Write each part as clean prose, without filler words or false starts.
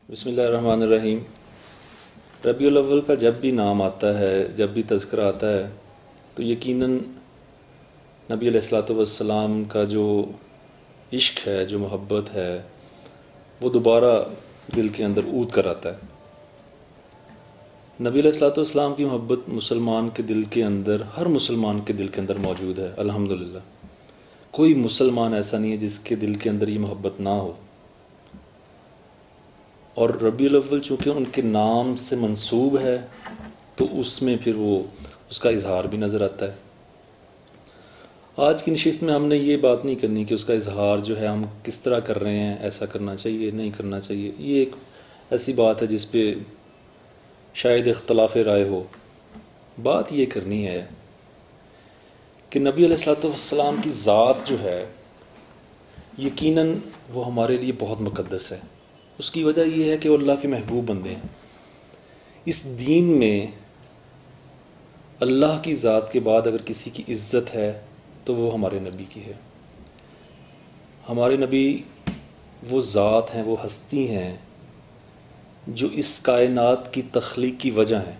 بسم اللہ الرحمن الرحیم۔ ربیع الاول کا جب بھی نام آتا ہے، جب بھی تذکرہ آتا ہے، تو یقیناً نبی علیہ الصلوۃ والسلام کا جو عشق ہے، جو محبت ہے، وہ دوبارہ دل کے اندر اود کر آتا ہے۔ نبی علیہ الصلوۃ والسلام کی محبت مسلمان کے دل کے اندر، ہر مسلمان کے دل کے اندر موجود ہے الحمدللہ۔ کوئی مسلمان ایسا نہیں ہے جس کے دل کے اندر یہ محبت نہ ہو، اور ربیع الاول چونکہ ان کے نام سے منسوب ہے تو اس میں پھر وہ اس کا اظہار بھی نظر آتا ہے۔ آج کی نشست میں ہم نے یہ بات نہیں کرنی کہ اس کا اظہار جو ہے ہم کس طرح کر رہے ہیں، ایسا کرنا چاہیے نہیں کرنا چاہیے، یہ ایک ایسی بات ہے جس پہ شاید اختلاف رائے ہو۔ بات یہ کرنی ہے کہ نبی علیہ الصلوۃ والسلام کی ذات جو ہے یقیناً وہ ہمارے لیے بہت مقدس ہے۔ اس کی وجہ یہ ہے کہ وہ اللہ کے محبوب بندے ہیں۔ اس دین میں اللہ کی ذات کے بعد اگر کسی کی عزت ہے تو وہ ہمارے نبی کی ہے۔ ہمارے نبی وہ ذات ہیں، وہ ہستی ہیں جو اس کائنات کی تخلیق کی وجہ ہیں۔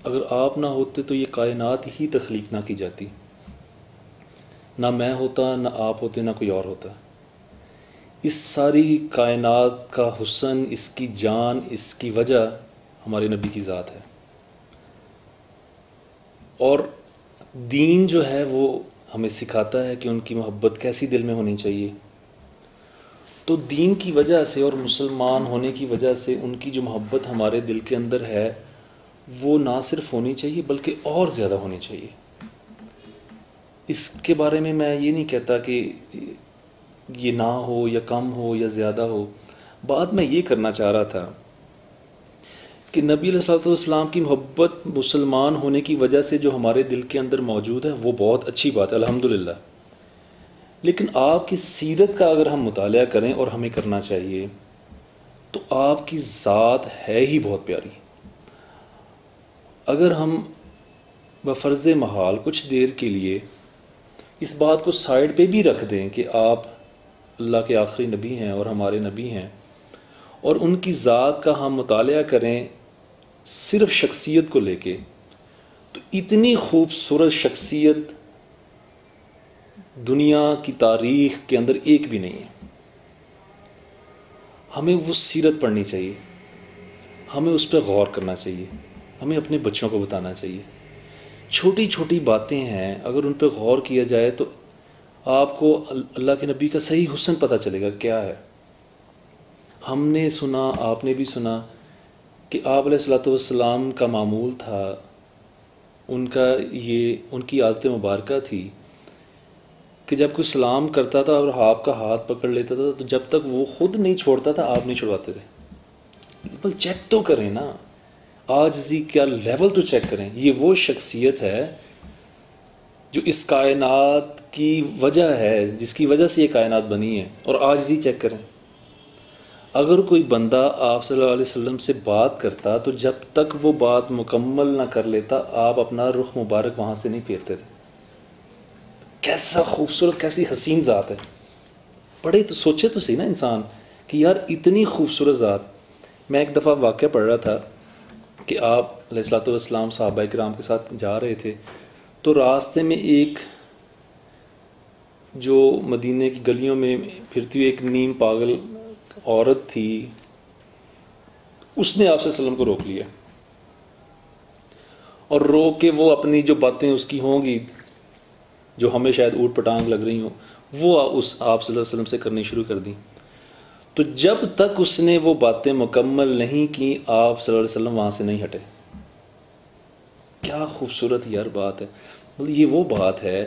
اگر آپ نہ ہوتے تو یہ کائنات ہی تخلیق نہ کی جاتی، نہ میں ہوتا، نہ آپ ہوتے، نہ کوئی اور ہوتا۔ اس ساری کائنات کا حسن، اس کی جان، اس کی وجہ ہمارے نبی کی ذات ہے۔ اور دین جو ہے وہ ہمیں سکھاتا ہے کہ ان کی محبت کیسی دل میں ہونی چاہیے۔ تو دین کی وجہ سے اور مسلمان ہونے کی وجہ سے ان کی جو محبت ہمارے دل کے اندر ہے وہ نہ صرف ہونی چاہیے بلکہ اور زیادہ ہونی چاہیے۔ اس کے بارے میں یہ نہیں کہتا کہ یہ نہ ہو یا کم ہو یا زیادہ ہو۔ بات میں یہ کرنا چاہ رہا تھا کہ نبی علیہ الصلوۃ والسلام کی محبت مسلمان ہونے کی وجہ سے جو ہمارے دل کے اندر موجود ہے وہ بہت اچھی بات ہے الحمدللہ، لیکن آپ کی سیرت کا اگر ہم مطالعہ کریں، اور ہمیں کرنا چاہیے، تو آپ کی ذات ہے ہی بہت پیاری۔ اگر ہم بفرض محال کچھ دیر کے لیے اس بات کو سائڈ پہ بھی رکھ دیں کہ آپ اللہ کے آخری نبی ہیں اور ہمارے نبی ہیں، اور ان کی ذات کا ہم مطالعہ کریں صرف شخصیت کو لے کے، تو اتنی خوبصورت شخصیت دنیا کی تاریخ کے اندر ایک بھی نہیں ہے۔ ہمیں وہ سیرت پڑھنی چاہیے، ہمیں اس پہ غور کرنا چاہیے، ہمیں اپنے بچوں کو بتانا چاہیے۔ چھوٹی چھوٹی باتیں ہیں، اگر ان پہ غور کیا جائے تو آپ کو اللہ کے نبی کا صحیح حسن پتہ چلے گا کیا ہے۔ ہم نے سنا، آپ نے بھی سنا کہ آپ علیہ الصلوۃ والسلام کا معمول تھا، ان کی عادت مبارکہ تھی کہ جب کوئی سلام کرتا تھا اور آپ کا ہاتھ پکڑ لیتا تھا تو جب تک وہ خود نہیں چھوڑتا تھا آپ نہیں چھڑواتے تھے۔ بل چیک تو کریں نا، عاجزی کیا لیول تو چیک کریں۔ یہ وہ شخصیت ہے جو اس کائنات کی وجہ ہے، جس کی وجہ سے یہ کائنات بنی ہے، اور عاجزی چیک کریں۔ اگر کوئی بندہ آپ صلی اللہ علیہ وسلم سے بات کرتا تو جب تک وہ بات مکمل نہ کر لیتا آپ اپنا رخ مبارک وہاں سے نہیں پھیرتے تھے۔ کیسا خوبصورت، کیسی حسین ذات ہے۔ پڑھے تو سوچے تو صحیح نا انسان کہ یار اتنی خوبصورت ذات۔ میں ایک دفعہ واقعہ پڑھ رہا تھا کہ آپ علیہ الصلوۃ والسلام صحابہ کرام کے ساتھ جا رہے تھے، تو راستے میں ایک جو مدینے کی گلیوں میں پھرتی ہوئی ایک نیم پاگل عورت تھی، اس نے آپ صلی اللہ علیہ وسلم کو روک لیا، اور روک کے وہ اپنی جو باتیں اس کی ہوں گی جو ہمیں شاید اوٹ پٹانگ لگ رہی ہوں، وہ اس آپ صلی اللہ علیہ وسلم سے کرنی شروع کر دیں۔ تو جب تک اس نے وہ باتیں مکمل نہیں کی آپ صلی اللہ علیہ وسلم وہاں سے نہیں ہٹے۔ کیا خوبصورت یار بات ہے۔ مطلب یہ وہ بات ہے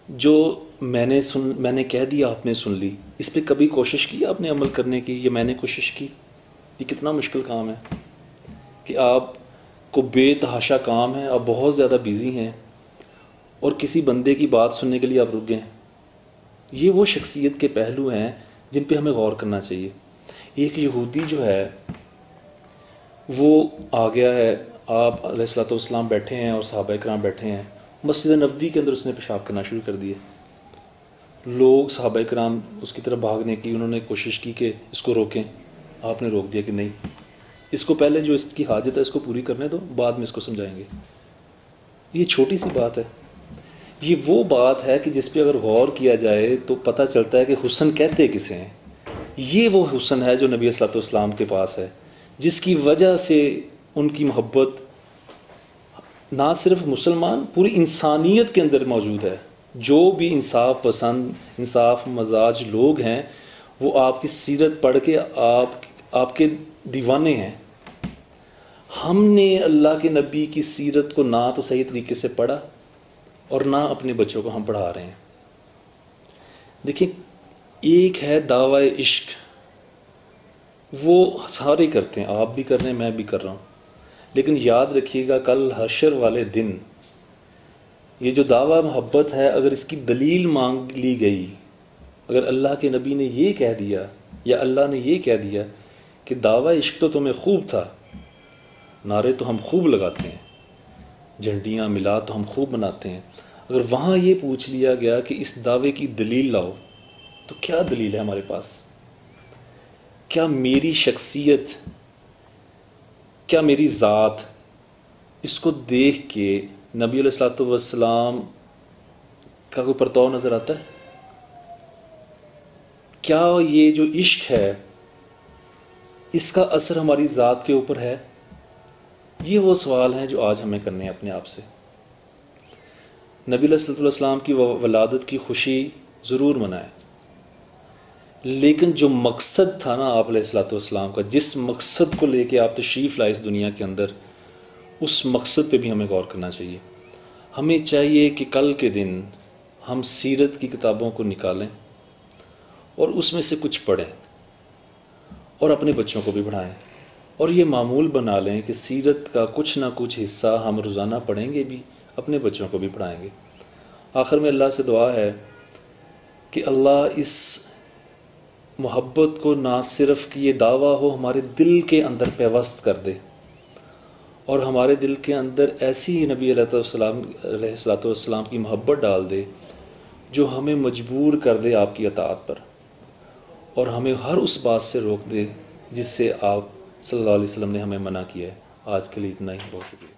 جو میں نے کہہ دیا، آپ نے سن لی، اس پہ کبھی کوشش کی آپ نے عمل کرنے کی، یا میں نے کوشش کی؟ یہ کتنا مشکل کام ہے کہ آپ کو بے تحاشا کام ہے، آپ بہت زیادہ بیزی ہیں، اور کسی بندے کی بات سننے کے لیے آپ رک گئے ہیں۔ یہ وہ شخصیت کے پہلو ہیں جن پہ ہمیں غور کرنا چاہیے۔ ایک یہودی جو ہے وہ آ گیا ہے، آپ علیہ الصلوۃ والسلام بیٹھے ہیں اور صحابہ کرام بیٹھے ہیں، مسجد نبوی کے اندر اس نے پیشاب کرنا شروع کر دیے۔ لوگ صحابہ کرام اس کی طرف بھاگنے کی انہوں نے کوشش کی کہ اس کو روکیں، آپ نے روک دیا کہ نہیں، اس کو پہلے جو اس کی حاجت ہے اس کو پوری کرنے دو، بعد میں اس کو سمجھائیں گے۔ یہ چھوٹی سی بات ہے، یہ وہ بات ہے کہ جس پہ اگر غور کیا جائے تو پتہ چلتا ہے کہ حسن کہتے کسے ہیں۔ یہ وہ حسن ہے جو نبی صلی اللہ علیہ وسلم کے پاس ہے، جس کی وجہ سے ان کی محبت نہ صرف مسلمان، پوری انسانیت کے اندر موجود ہے۔ جو بھی انصاف پسند، انصاف مزاج لوگ ہیں، وہ آپ کی سیرت پڑھ کے آپ کے دیوانے ہیں۔ ہم نے اللہ کے نبی کی سیرت کو نہ تو صحیح طریقے سے پڑھا اور نہ اپنے بچوں کو ہم پڑھا رہے ہیں۔ دیکھیں، ایک ہے دعوی عشق، وہ سارے کرتے ہیں، آپ بھی کر رہے ہیں، میں بھی کر رہا ہوں، لیکن یاد رکھیے گا کل حشر والے دن یہ جو دعویٰ محبت ہے، اگر اس کی دلیل مانگ لی گئی، اگر اللہ کے نبی نے یہ کہہ دیا یا اللہ نے یہ کہہ دیا کہ دعویٰ عشق تو تمہیں خوب تھا، نعرے تو ہم خوب لگاتے ہیں، جھنڈیاں ملا تو ہم خوب مناتے ہیں، اگر وہاں یہ پوچھ لیا گیا کہ اس دعوے کی دلیل لاؤ، تو کیا دلیل ہے ہمارے پاس؟ کیا میری شخصیت، کیا میری ذات، اس کو دیکھ کے نبی علیہ الصلوۃ والسلام کا کوئی پرتاؤ نظر آتا ہے؟ کیا یہ جو عشق ہے اس کا اثر ہماری ذات کے اوپر ہے؟ یہ وہ سوال ہیں جو آج ہمیں کرنے ہیں اپنے آپ سے۔ نبی علیہ الصلوۃ والسلام کی ولادت کی خوشی ضرور منائیں، لیکن جو مقصد تھا نا آپ علیہ الصلوۃ والسلام کا، جس مقصد کو لے کے آپ تشریف لائے اس دنیا کے اندر، اس مقصد پہ بھی ہمیں غور کرنا چاہیے۔ ہمیں چاہیے کہ کل کے دن ہم سیرت کی کتابوں کو نکالیں اور اس میں سے کچھ پڑھیں اور اپنے بچوں کو بھی پڑھائیں، اور یہ معمول بنا لیں کہ سیرت کا کچھ نہ کچھ حصہ ہم روزانہ پڑھیں گے بھی، اپنے بچوں کو بھی پڑھائیں گے۔ آخر میں اللہ سے دعا ہے کہ اللہ اس محبت کو نہ صرف کہ یہ دعویٰ ہو، ہمارے دل کے اندر پیوست کر دے، اور ہمارے دل کے اندر ایسی نبی علیہ الصلوۃ والسلام کی محبت ڈال دے جو ہمیں مجبور کر دے آپ کی اطاعت پر، اور ہمیں ہر اس بات سے روک دے جس سے آپ صلی اللہ علیہ وسلم نے ہمیں منع کیا ہے۔ آج کے لیے اتنا ہی، بہت شکریہ۔